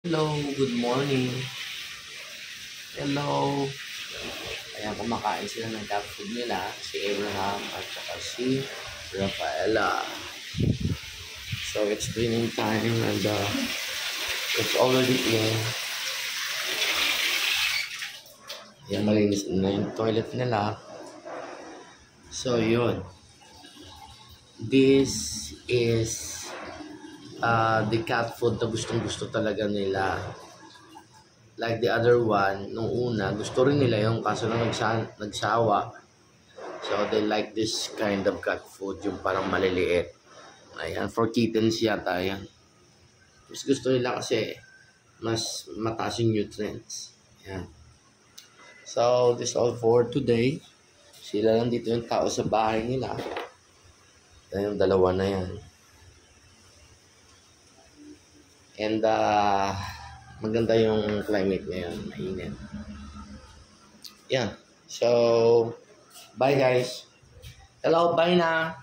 Hello, good morning. Hello. Ayan, kumakain sila ng cat food nila, si Abraham at saka si Rafaela. So, it's cleaning time and it's already in. Ayan, malinis na yung toilet nila. So, yun. This is the cat food na gustong-gusto talaga nila. Like the other one, nung una, gusto rin nila yung kaso nung nagsawa. So, they like this kind of cat food, yung parang maliliit. Ayan, for kittens yata, ayan. Mas gusto nila kasi mas mataas yung nutrients. Ayan. So, this all for today. Sila lang dito yung tao sa bahay nila. Ayan, yung dalawa na yan. And, maganda yung climate ngayon. Mainit. Yan. So, bye guys. Hello, bye na.